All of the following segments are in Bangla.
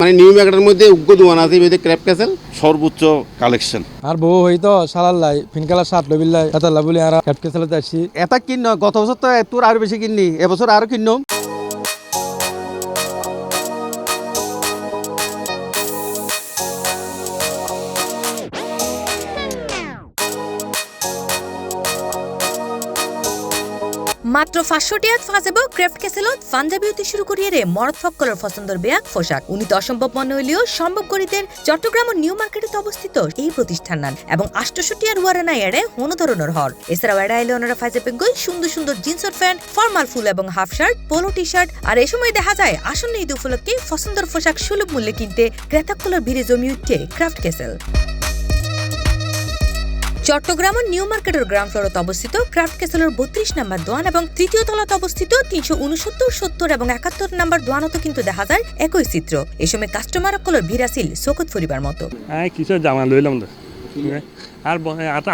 মানে নিউ মার্কেটের মধ্যে উগ্র দোকান আছে এই ক্র্যাপ ক্যাসেল সর্বোচ্চ কালেকশন আর বউ হইতো সালাল্লাই ফিনকালা সাত লবিল্লাই এতাল্লা বলি আর ক্যাট কেসালাতে আসি এটা কিন গত বছর তো তোর আরো বেশি কিননি এবছর আরো কিন্ন মাত্র 500 টাকাত ফাজেব ক্রাফট ক্যাসেলত পাঞ্জাবি হতে শুরু করিয়ে রে মরদ ফক্কলের পছন্দের বেয়াক পোশাক উনি তো অসম্ভব মনে হইলেও সম্ভব করিতেন চট্টগ্রাম ও নিউ মার্কেটে অবস্থিত এই প্রতিষ্ঠান নান এবং 800 আর ওয়ারেনা এড়ে কোনো ধরনের হর এছাড়াও এড়া এলে ওনারা ফাইজে পেঙ্গুল সুন্দর সুন্দর জিন্সের প্যান্ট ফর্মাল ফুল এবং half shirt polo T shirt আর এই সময় দেখা যায় আসন্ন ঈদ উপলক্ষে পছন্দের পোশাক সুলভ মূল্যে কিনতে ক্রেতাকলের ভিড়ে জমি উঠছে ক্রাফট ক্যাসেল চট্টগ্রামের নিউ মার্কেটের গ্রাউন্ড ফ্লোরত অবস্থিত ক্রাফট ক্যাসেলের 32 নম্বর দোকান এবং তৃতীয় তলাতে অবস্থিত 369, 70 এবং 71 নম্বর দোকানতো কিন্তু দেখা যায় একই চিত্র এই সময় কাস্টমার সকলের ভিড় আছিল চোখত ফরিবার মতো কিছু জামা লইলাম আর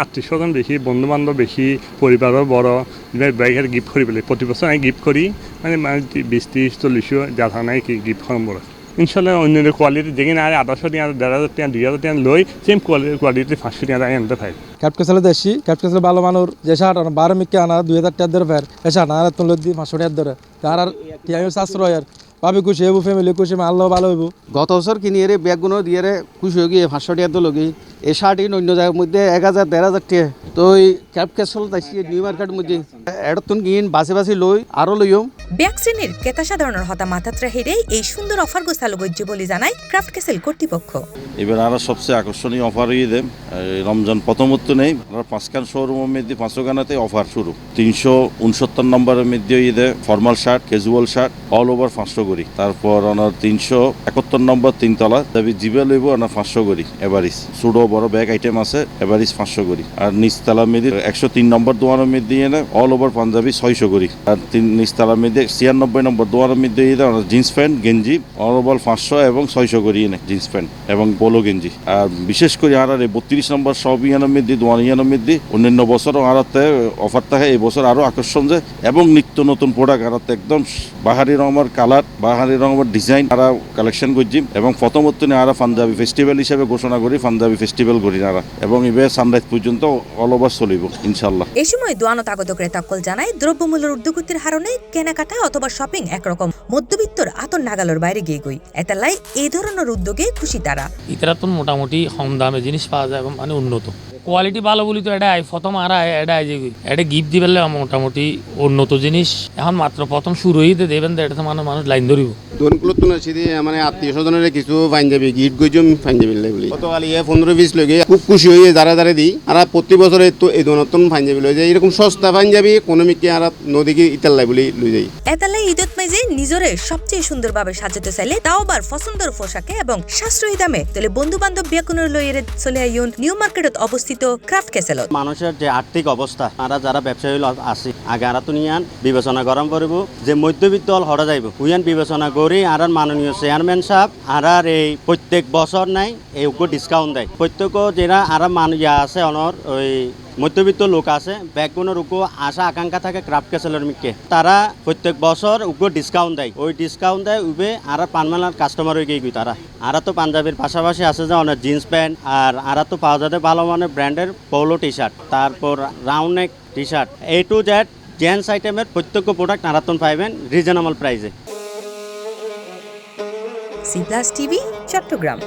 আত্মীয় স্বজন বেশি বন্ধু বান্ধব বেশি পরিবারও বড় বাইকের গিফট করি পেলে প্রতি বছর আমি গিফট করি মানে 20-30-40 যা নাই কি গিফট করাম বড় ইনশাল্লাহ অন্য কোয়ালিটি দেখি না আর 800 টাকা 1500 টাকা 2000 টাকা লই সেম কোয়ালিটি 500 টাকা আনতে পাই ক্যাট কেসালাতে আসি ক্যাট কেসাল ভালো মানুষ যে শার্ট 12 মিকে আনা 2000 টাকা ধরে ফের এ শার্ট আর তুলে দি 500 টাকা ধরে তার আর টিআইও সাশ্রয় আর ভাবি খুশি হইব ফ্যামিলি খুশি আল্লাহ ভালো হইব গত বছর কিনি রে ব্যাগগুলো দিয়ে রে খুশি হয়ে গিয়ে 500 টাকা তো লগি এই শার্ট অন্য জায়গার মধ্যে 1000-1500 টাকা তো ওই ক্যাপ ক্যাসেল তাইছি নিউ মার্কেটের মধ্যে এডতুন কিন বাসে লই আরো লইও ব্যাগ শ্রেণীর ক্রেতা সাধারণের হতা মাথাত্রা হেরে এই সুন্দর অফার গোছালো গজ্জি বলে জানায় ক্রাফট ক্যাসেল কর্তৃপক্ষ এবার আরো সবচেয়ে আকর্ষণীয় অফার হয়ে দেন রমজান প্রথমত নেই আর 5খান শোরুমের মধ্যে 5 খানাতে অফার শুরু 369 নম্বরের মধ্যে ঈদে formal shirt casual shirt all over 500 করি তারপর ওনার 371 নম্বর 3 তলা দাবি জিবে লইব ওনার 500 করি এভারেজ সুডো বড় ব্যাগ আইটেম আছে এভারেজ 500 করি আর নিচতলা মধ্যে 103 নম্বর দোকানের মধ্যে এনে অল ওভার পাঞ্জাবি 600 করি আর নিচতলা মধ্যে 96 নম্বর দোকানের মধ্যে জিন্স প্যান্ট গেঞ্জি অল ওভার 500 এবং 600 করি এনে জিন্স প্যান্ট এবং পোলো গেঞ্জি আর বিশেষ করে আর 32 নম্বর সব ইয়ানের মধ্যে দোকান ইয়ানের মধ্যে অন্যান্য বছরও আরাতে অফার থাকে এই বছর আরো আকর্ষণ যে এবং নিত্য নতুন প্রোডাক্ট আরাতে একদম বাহারি রঙের কালার বাহারি রঙের ডিজাইন আরা কালেকশন করছি এবং প্রথমত আরা পাঞ্জাবি ফেস্টিভ্যাল হিসেবে ঘোষণা করি পাঞ্জাবি ফেস্টিভ্যাল করি না এবং এবার সানরাইজ পর্যন্ত অল ওভার চলিব ইনশাল্লাহ এই সময় দোয়ানত আগত ক্রেতাকল জানায় দ্রব্যমূল্যের ঊর্ধ্বগতির হারণে কেনাকাটা অথবা শপিং একরকম মধ্যবিত্তর আতর নাগালের বাইরে গিয়ে গই এতালাই এই ধরনের উদ্যোগে খুশি তারা ইতারা তো মোটামুটি কম দামে জিনিস পাওয়া যায় এবং মানে উন্নত কোয়ালিটি ভালো বলি তো এটা প্রথম আর এটা এটা গিফট দিবেলে মোটামুটি উন্নত জিনিস এখন মাত্র প্রথম শুরু হইতে দেবেন এটা তো মানুষ লাইন ধরিব দোনগুলো তো না সিধে মানে আত্মীয় স্বজনের কিছু পাঞ্জাবি গিফট গইজম পাঞ্জাবি বলি গতকালি 15-20 লগে খুব খুশি হয়ে যারা দিই আর প্রতি বছরে তো এই নতুন পাঞ্জাবি লই যায় এরকম সস্তা পাঞ্জাবি ইকোনমিকে আর নদীকে ইতাল্লাই বলি লই যাই এতালাই ঈদত মাইজে নিজরে সবচেয়ে সুন্দরভাবে সাজাতে চাইলে তাও আবার পছন্দের পোশাকে এবং সাশ্রয়ী দামে তাহলে বন্ধু বান্ধব বিয়াকুনের লইয়ের চলে আইন নিউ মার্কেটত অবস্থিত ক্রাফট ক্যাসেলত মানুষের যে আর্থিক অবস্থা আর যারা ব্যবসায়ী আছে আগে আর তুনিয়ান বিবেচনা গরম করব যে মধ্যবিত্ত হল হরা যাইব হুইয়ান বিবেচনা করি আর মাননীয় চেয়ারম্যান সাহেব আর এই প্রত্যেক বছর নাই এই ডিসকাউন্ট দেয় প্রত্যেক যেটা আর ইয়া আছে অনর ওই মধ্যবিত্ত লোক আছে ব্যাকগুণের উপর আশা আকাঙ্ক্ষা থাকে ক্রাফট ক্যাসেলের মিকে তারা প্রত্যেক বছর উপর ডিসকাউন্ট দেয় ওই ডিসকাউন্ট দেয় উবে আর পারমানেন্ট কাস্টমার হয়ে গিয়ে তারা আর তো পাঞ্জাবির পাশাপাশি আছে যে অনেক জিন্স প্যান্ট আর তো পাওয়া যাবে ভালো মানের ব্র্যান্ডের পোলো টি শার্ট তারপর round neck T shirt A to Z gents আইটেমের প্রত্যেক প্রোডাক্ট নারাতন পাইবেন রিজনেবল প্রাইসে। C+ TV Chittagong.